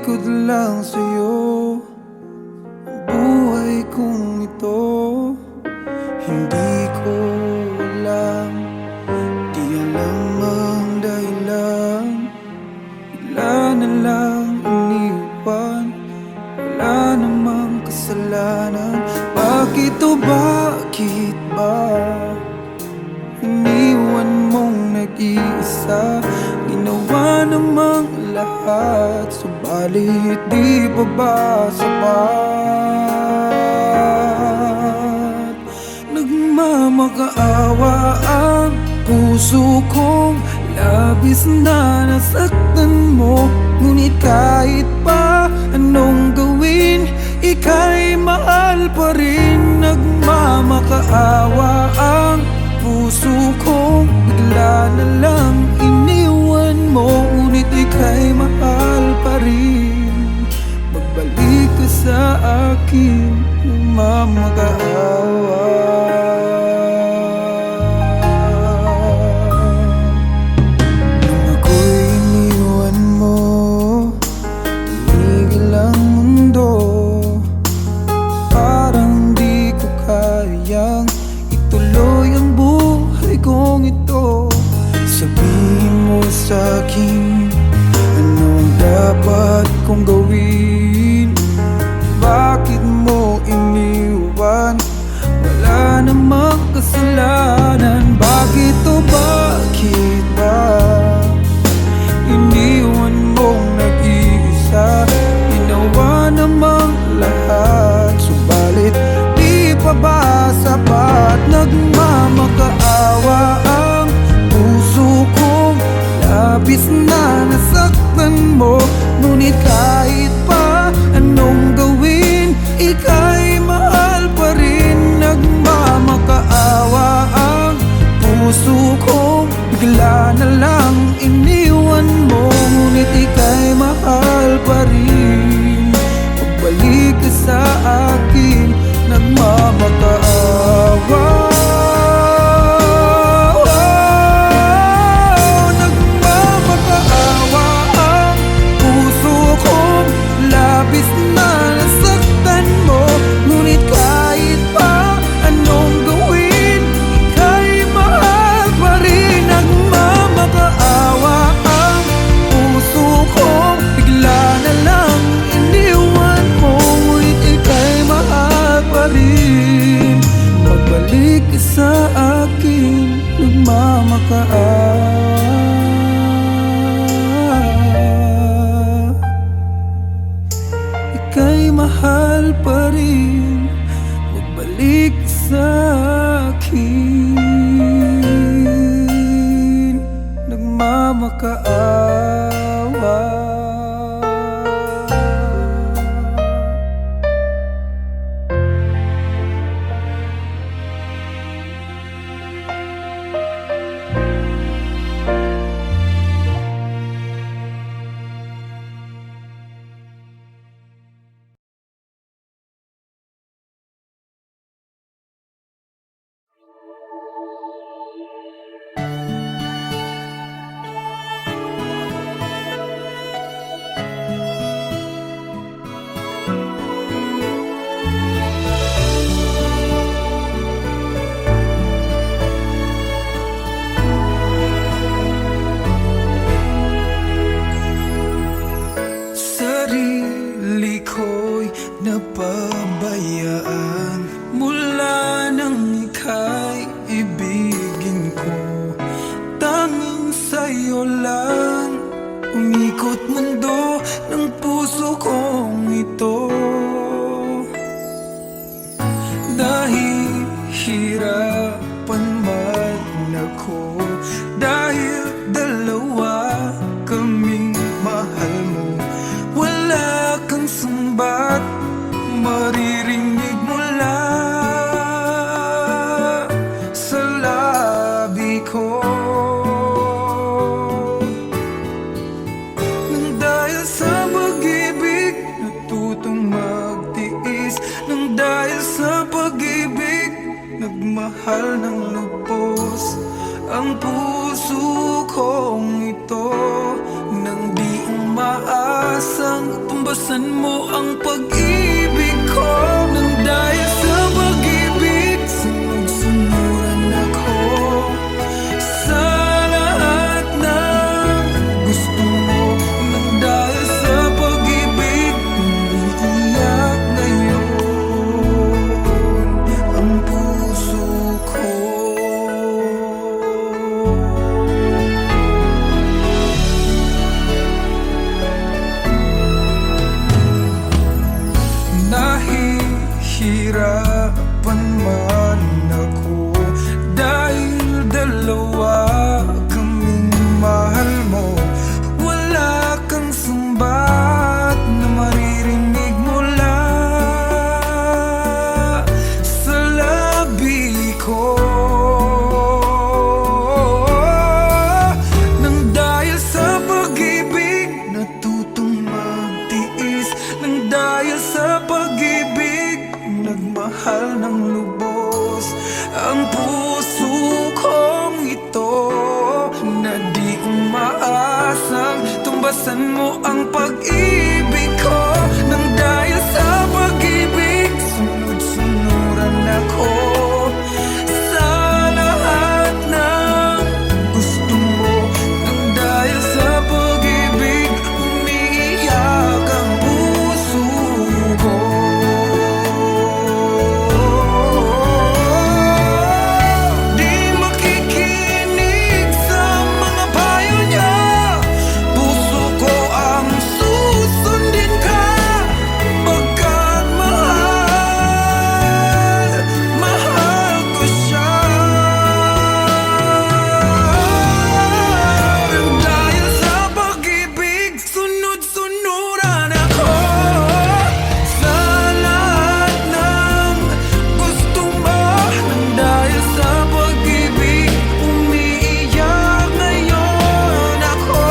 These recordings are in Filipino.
Talikod lang sa'yo ang buhay kong ito. Hindi ko alam, di alam ang dahilan. Bigla na lang iniwan, wala namang kasalanan. Bakit o bakit ba iniwan mong nag-iisa? Ginawa namang lahat, subalit di pa ba sapat? Nagmamakaawa ang puso kong labis na nasaktan mo. Ngunit kahit pa anong gawin, ika'y mahal pa rin. Nagmamakaawa ang puso kong bigla na lang iniwan mo. Ngunit ika'y mahal pa rin. Magbalik ka sa akin, nagmamakaawa. Nung ako'y iniwan mo, tumigil ang mundo. Parang di ko kayang ituloy ang buhay kong ito. Sabihin mo sa'kin, anong dapat kong gawin? Bakit mo iniwan? Wala namang kasalanan. Bakit o bakit ba iniwan mong nag-iisa? Ginawa namang lahat, subalit di pa ba sapat? Nagmamakaawa ang puso kong labis na nasaktan mo. Ngunit kahit pa anong gawin, ika'y mahal pa rin. Nagmamakaawa ang puso kong bigla na lang iniwan mo. Ngunit ika'y mahal pa rin. Pagbalik ka sa akin, nagmamakaawa. Nagmamakaawa ang puso kong labis na nasaktan mo. Ngunit kahit pa anong gawin, ika'y mahal pa rin. Nagmamakaawa ang puso kong bigla na lang iniwan mo. Ngunit ika'y mahal pa rin. Magbalik ka sa akin, nagmamakaawa. Ika'y mahal pa rin. Magbalik ka sa akin, nagmamakaawa. Sarili ko'y napabayaan mula nang ika'y ibigin ko. Tanging sa'yo lang umikot mundo ng puso kong ito. Nahihirapan man ako dahil dalawa kaming mahal mo. Wala kang sumbat maririnig mula sa labi ko. Nang dahil sa pag-ibig natutong magtiis. Nang dahil sa pag-ibig nagmahal ng lubos ang puso kong ito. Nang di umaasang tumbasan mo ang pag-ibig ko. Nang dahil sa pag-ibig, sunod-sunuran ako sa lahat ng gusto mo. Nang dahil sa pag-ibig, umiiyak ngayon ang puso ko. Nahihirapan man ako dahil dalawa kaming mahal mo. Wala kang sumbat na maririnig mula sa labi ko. Nang dahil sa pag-ibig, natutong magtiis. Nang dahil sa pag-ibig, nagmahal ng lubos ang puso kong ito, na di umaasang tumbasan mo ang pag-ibig ko. Nang dahil sa pag-ibig, sunod-sunuran ako sa lahat ng gusto mo. Nang dahil sa pag-ibig, umiiyak ang puso ko. Di makikinig sa mga payo niya. Puso ko ang susundin ka, pagkat mahal, mahal ko siya. Nang dahil sa pag-ibig, sunod-sunuran ako sa lahat ng gusto mo. Nang dahil sa pag-ibig, umiiyak ngayon ako.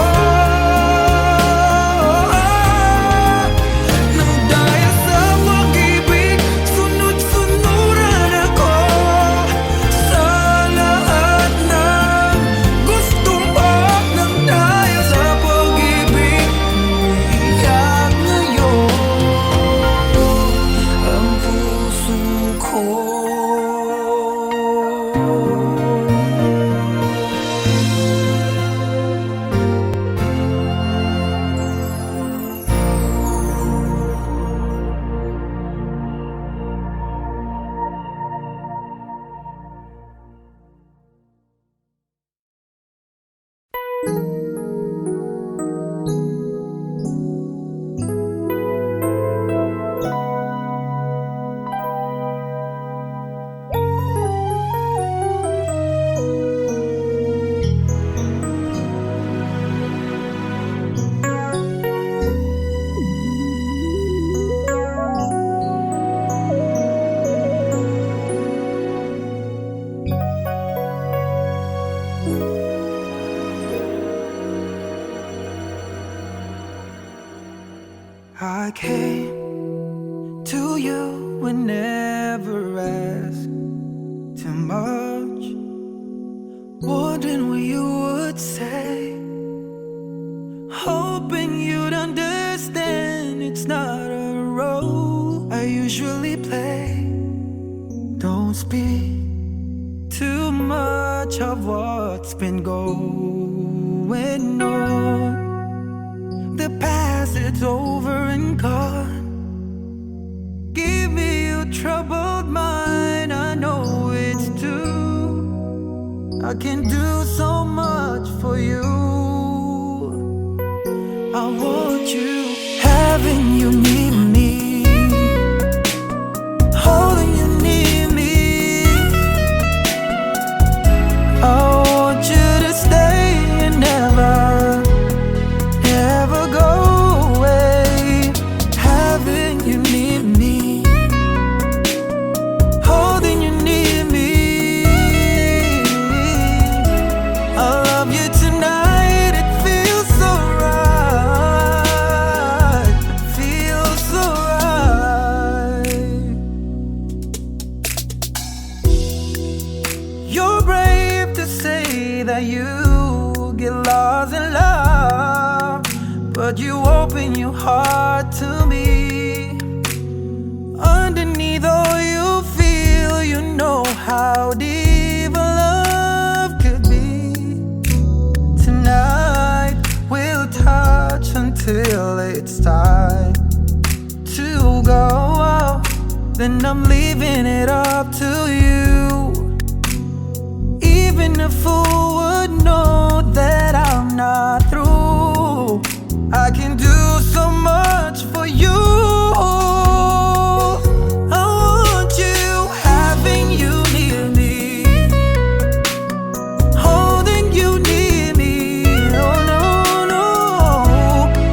Nang dahil sa pag-ibig, sunod-sunuran ako sa lahat ng gusto mo. Nang dahil sa pag-ibig, umiiyak ngayon ang puso ko. I came to you and never asked too much, wondering what you would say, hoping you'd understand it's not a role I usually play. Don't speak too much of what's been going on. The past, it's over and gone. Give me your troubled mind, I know it's true. I can do so much for you. I want you, having you near me, holding you near me. I want you to stay and never, never go away. Having you near me, holding you near me. I love you tonight, it feels so right. Feel but you open your heart to me. Underneath all you feel, you know how deep a love could be. Tonight we'll touch until it's time to go. Then I'm leaving it up to you. Even a fool would know that I'm not through. I can do so much for you. I want you, having you near me, holding you near me. Oh no, no,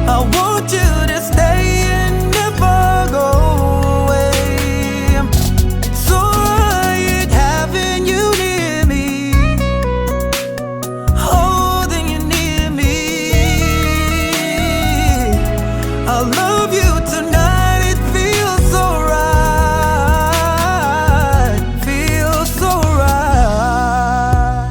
I want you to stay and never go away. So right, having you near me, holding you near me. I love you tonight, it feels so right, feels so right.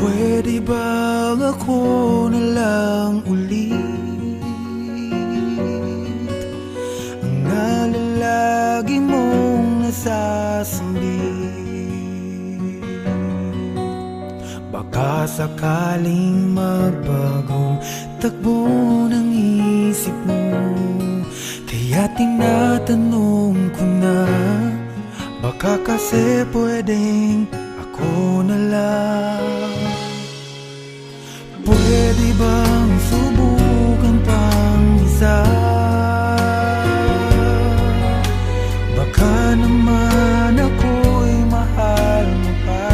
Pwede ba ako na lang ulit ang nalalagi mong nasasambit? Baka sakaling magbagong takbo ng isip mo, kaya tinatanong ko na, baka kasi pwedeng ako na lang. Pwede bang subukan pang isa? Baka naman ako'y mahal mo pa.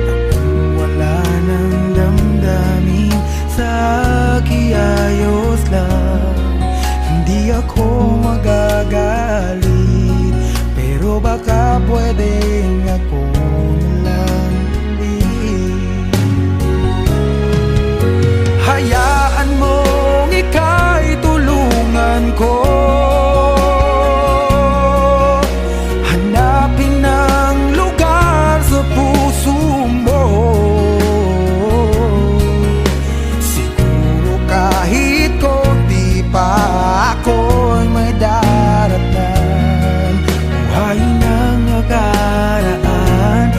At kung wala nang damdamin sa kiayos lang, hindi ako magagalit. Pero baka pwedeng ako na lang ulit. Hayaan mong ika'y tulungan ko hanapin ang lugar sa puso mo. Siguro kahit konti pa ako'y may daratnan. Buhay ng nakaraan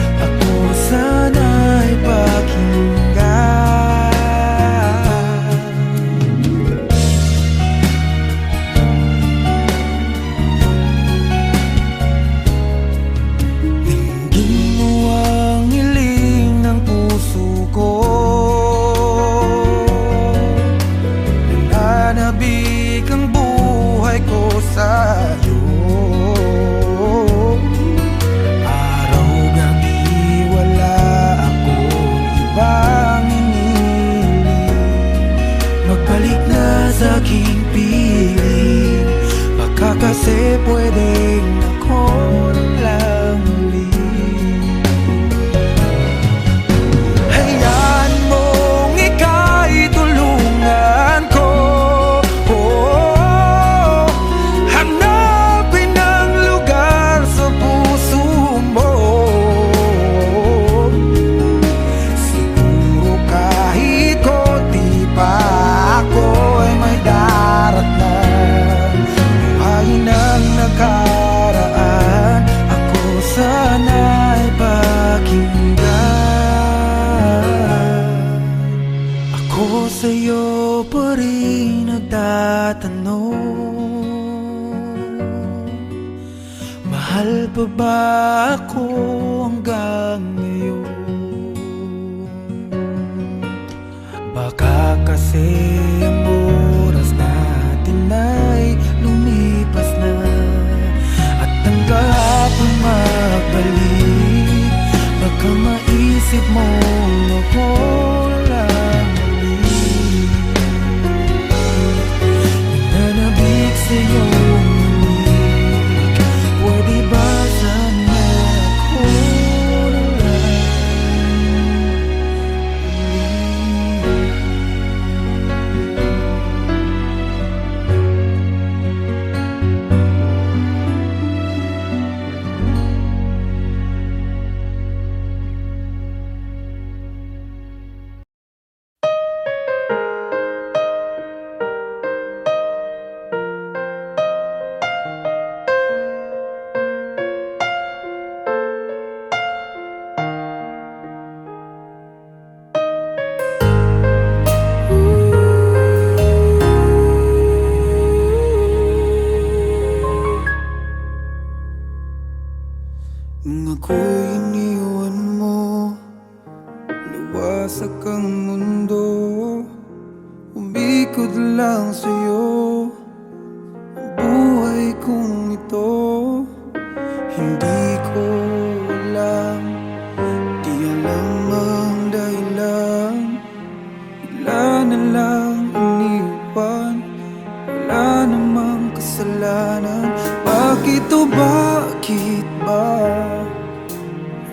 Baka kasi pwedeng ako na lang ulit. Hayaan mong ika'y tulungan ko, hanapin ang lugar sa puso mo. Siguro kahit konti pa ako ay may daratnan. Buhayin ang nakaraan, ako sana'y pakinggan. Ako sa'yo pa rin nagtatanong, mahal pa ba ako hanggang ngayon? Baka kasi ang oras natin ay lumipas na, at ang kahapon magbalik. Baka maisip mo ako lang ulit. Nananabik sa'yo ulit. Pwede ba sana ako na lang nung ako'y iniwan mo, luwasak ang mundo, umikot lang sa'yo ang buhay kong ito. Hindi ko alam, di alam ang dahilan, bigla na lang iniwan, wala namang kasalanan. Bakit o bakit ba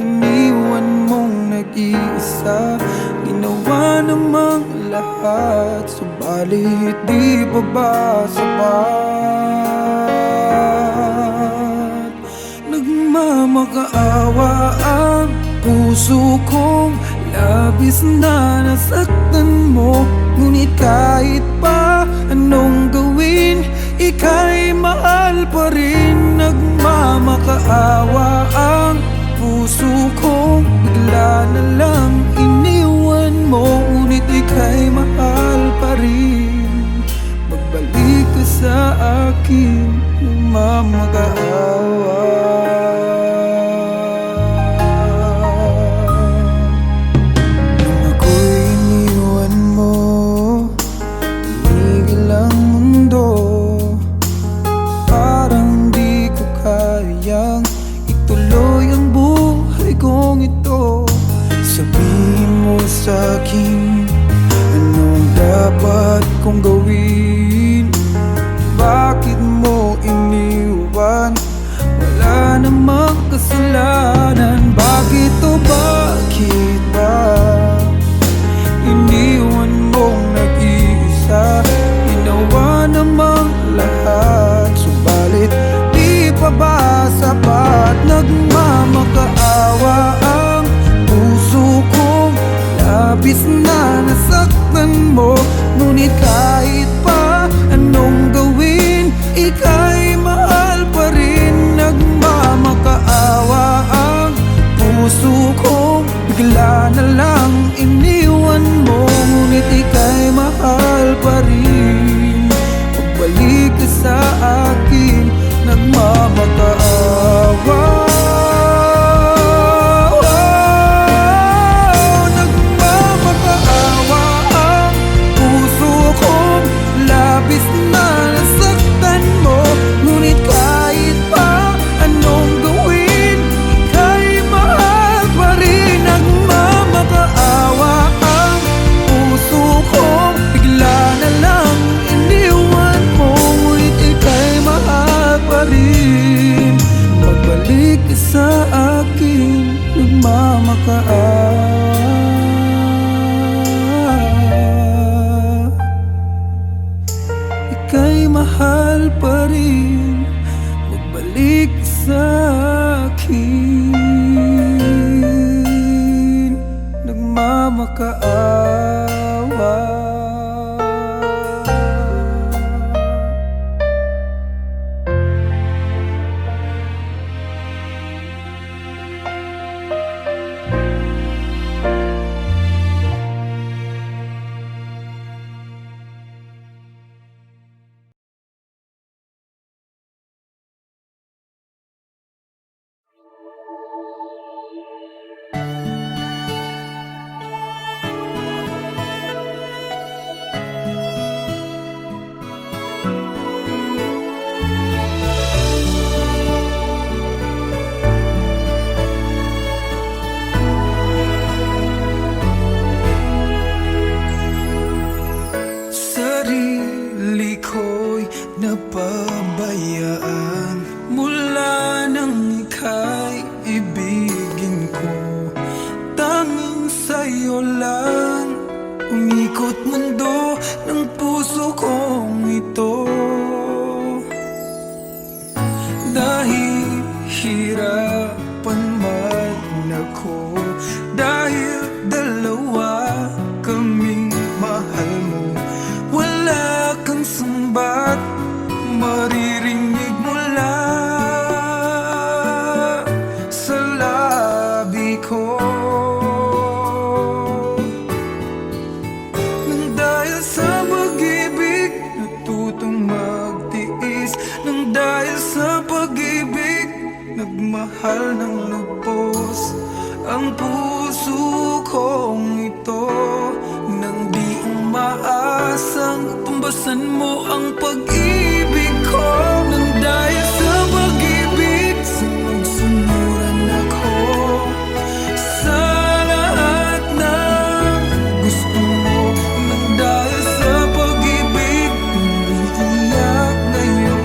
iniwan mong nag-iisa? Ginawa namang lahat, subalit di pa ba sapat? Nagmamakaawa ang puso kong labis na nasaktan mo. Ngunit kahit pa anong gawin, ika'y mahal pa rin. Nagmamakaawa ang puso kong bigla na lang iniwan mo. Ngunit ika'y mahal pa rin. Magbalik ka sa akin, nagmamakaawa. Nung ako'y iniwan mo, tumigil ang mundo. Parang di ko kayang ituloy ang buhay kong ito. Sabihin mo sa'kin, anong dapat kong gawin? Bakit mo iniwan? Wala namang kasalanan. Bakit o bakit ba iniwan mong nag-iisa? Ginawa namang lahat, subalit di pa ba sapat? Nagmamakaawa ang puso kong labis na nasaktan mo. Ngunit kahit makaawa. Sarili ko'y napabayaan mula nang ika'y ibigin ko. Tanging sa'yo lang umikot mundo ng puso kong ito. Dahil hirapan man ako, dahil dalawa kaming mahal mo. Wala kang sumbat, maririnig mula sa labi ko. Nang dahil sa pag-ibig, natutong magtiis. Nang dahil sa pag-ibig, nagmahal ng lubos ang puso kong ito. Nang di umaasang tumbasan mo ang pag-ibig ko. Nang dahil sa pag-ibig, sunod-sunuran ako sa lahat ng gusto mo. Nang dahil sa pag-ibig, umiiyak ngayon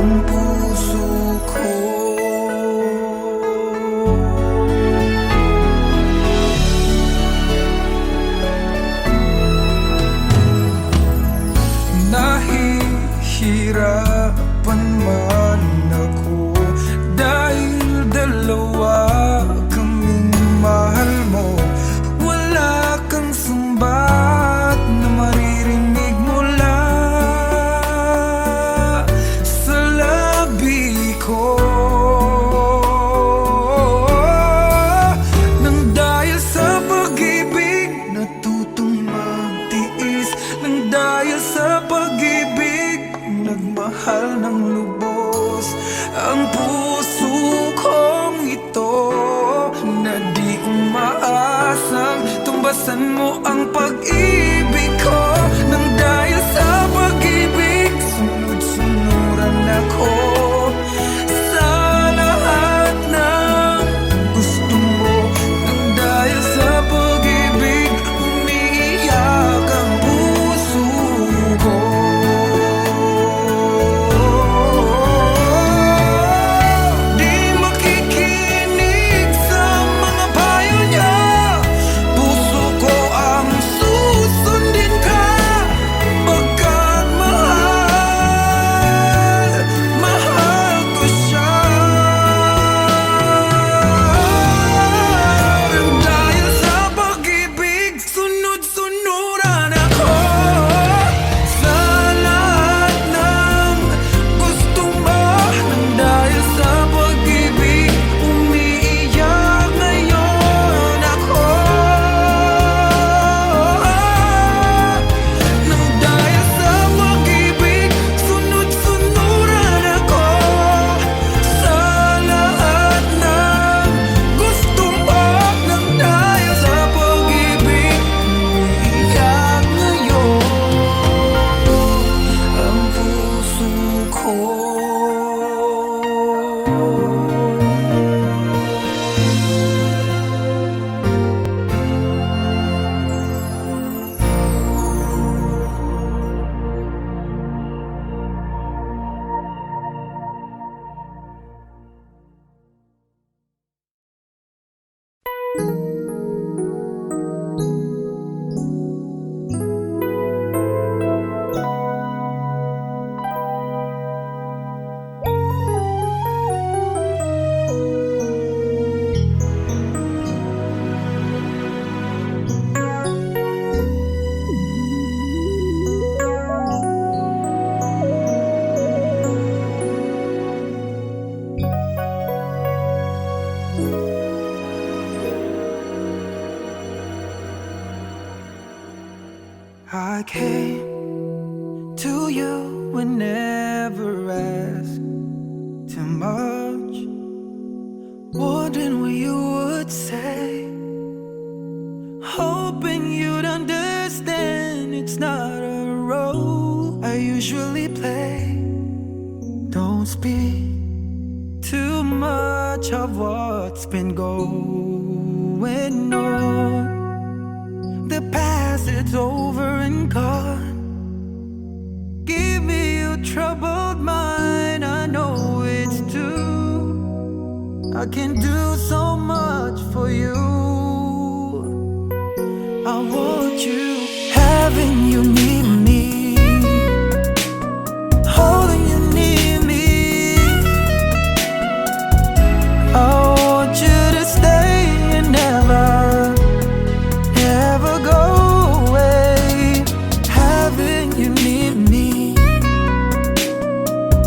ang puso ko. Nahihirapan man ako dahil dalawa kaming mahal mo. Wala kang sumbat na maririnig mula sa labi ko. Nang dahil sa pag-ibig, natutong magtiis. Nang dahil sa pag-ibig, nagmahal ng lubos ang puso kong ito. Na di umaasang tumbasan mo ang pag-ibig ko. Nang dahil sa pag-ibig, sunod-sunuran ako sa lahat ng gusto mo. Nang dahil sa pag-ibig, umiiyak ang puso ko. I came to you and never asked too much, wondering what you would say, hoping you'd understand it's not a role I usually play. Don't speak too much of what's been going on. The past, it's over and gone. Give me your troubled mind, I know it's true. I can do so much for you. I want you, having you near me, holding you near me. I want you to stay and never, never go away. Having you near me,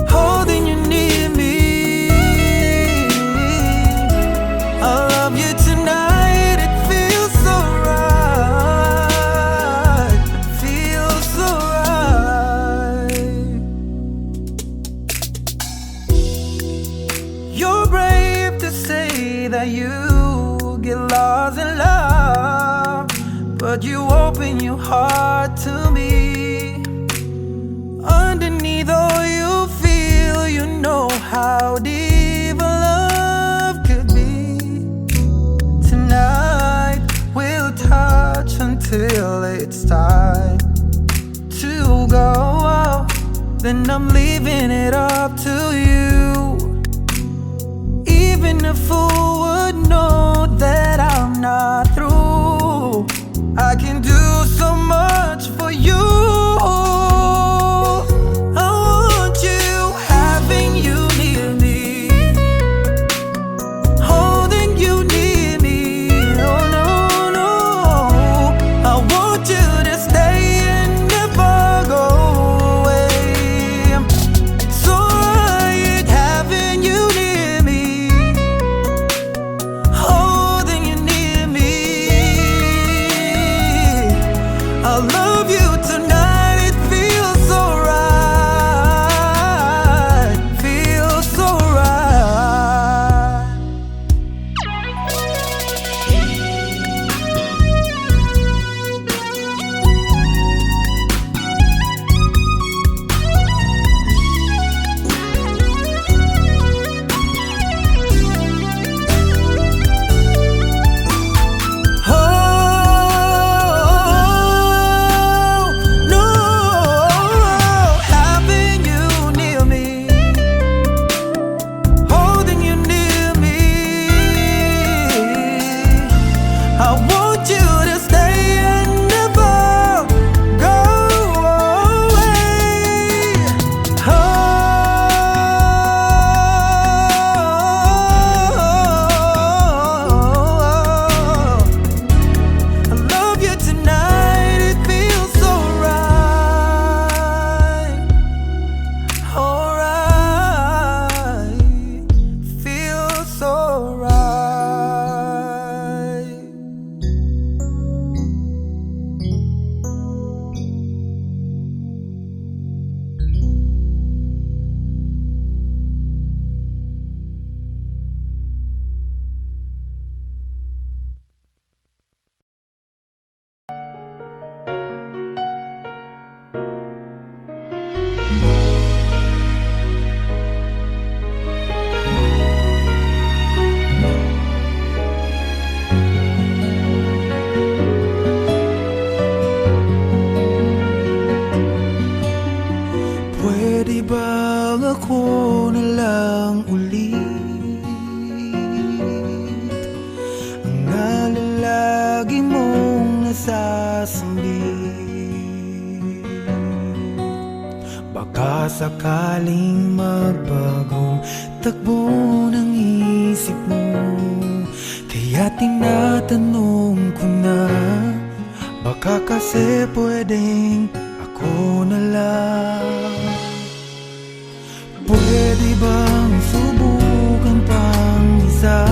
holding you near me. I love you tonight, it feels so right, feels so right. You're brave to say that you get lost in love, but you open your heart to me. Underneath all you feel, you know how deep a love could be. Tonight we'll touch until it's time to go out. Then I'm leaving it up to you. Even a fool would know that I'm not through. I can do so much for you. I want you, having you near me, holding you near me. Oh no, no, I want you to stay and never go away. It's alright, having you near me, holding you near me. I love you tonight, it feels so right, feels so right. Oh no, having you near me, holding you near me. I want you to stay and never go away. Oh, I love you tonight, it feels so right, alright, feels so right. Pwede bang ako na lang ulit ang nalalagi mong nasasambit? Baka sakaling magbagong takbo ng isip mo, kaya tinatanong ko na, baka kasi pwedeng ako na lang. Pwede bang subukan pang isa?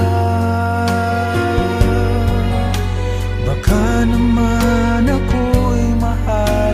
Baka naman ako'y mahal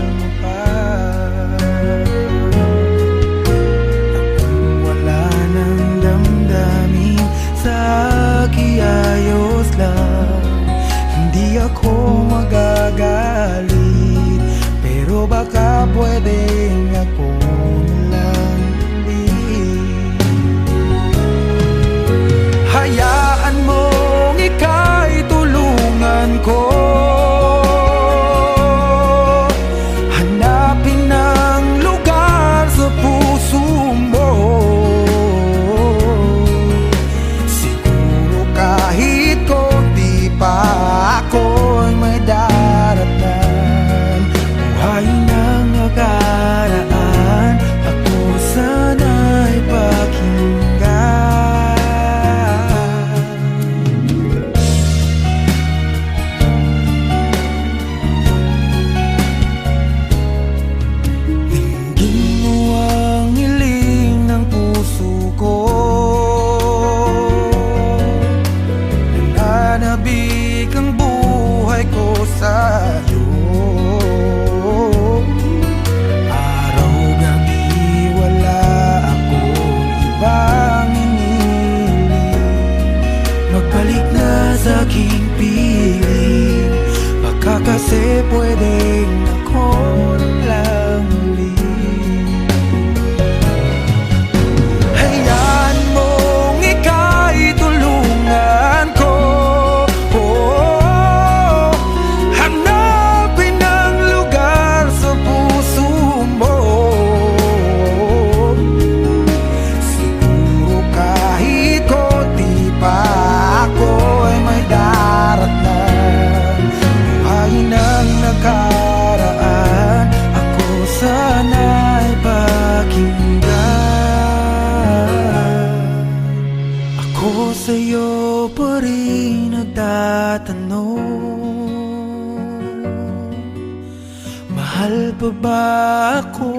pa ba ako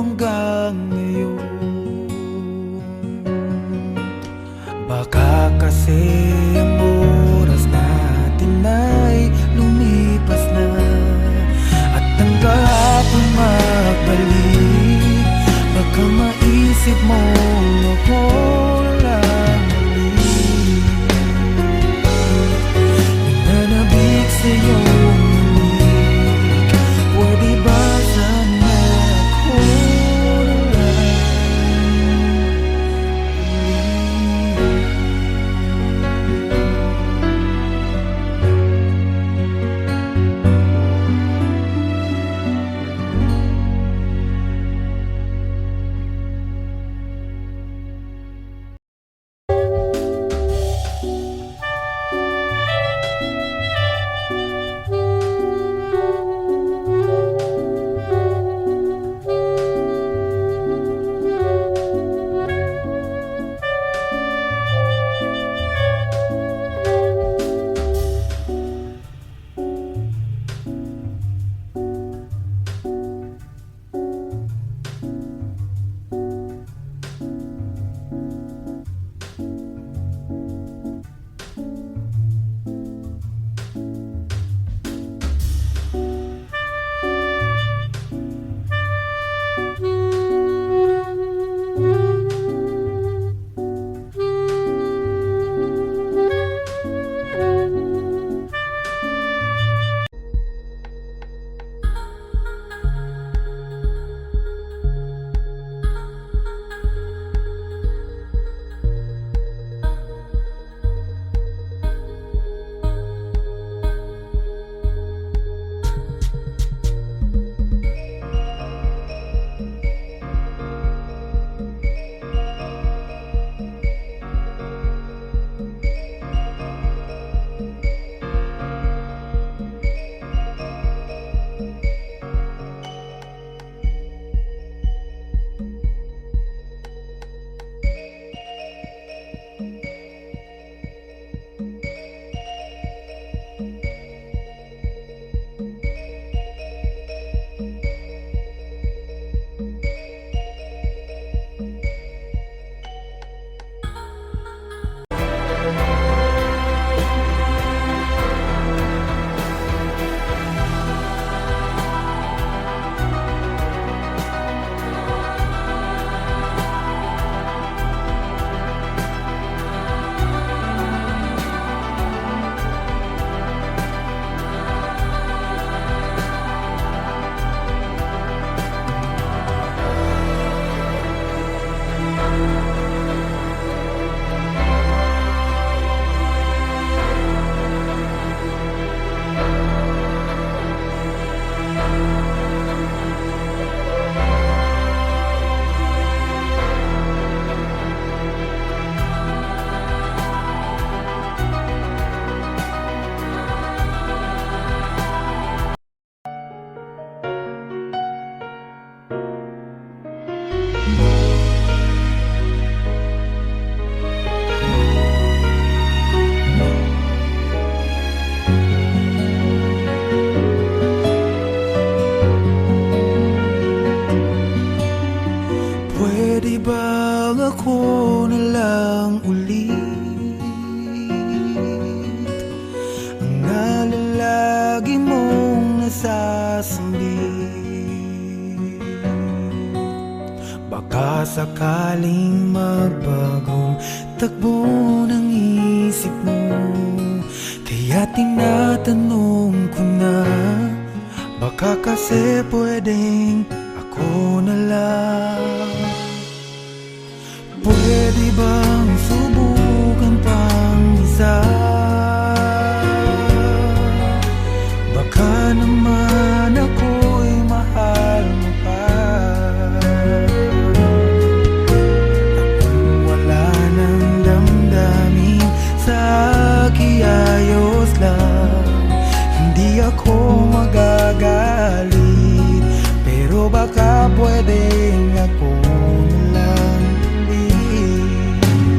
hanggang ngayon? Baka kasi ang oras natin ay lumipas na, at ang kahapon magbalik. Baka maisip mo ako lang ulit, nananabik sa'yo. Pwede ba sana ako na lang ako na lang ulit ang nalalagi mong nasasambit. Baka sakaling magbagong takbo ng isip mo, kaya tinatanong ko na, baka kasi pwedeng ako na lang. Pwede bang subukan pang isa? Baka naman ako'y mahal mo pa. Kung wala nang damdamin sa kiayos lang, hindi ako magagalit, pero baka pwedeng ako na lang ulit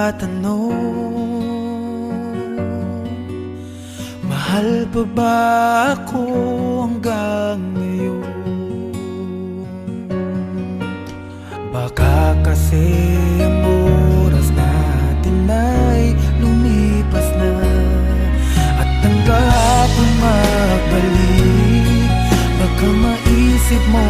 nagtatanong, mahal pa ba ako hanggang ngayon? Baka kasi ang oras natin ay lumipas na, at ang kahapon magbalik. Baka maisip mo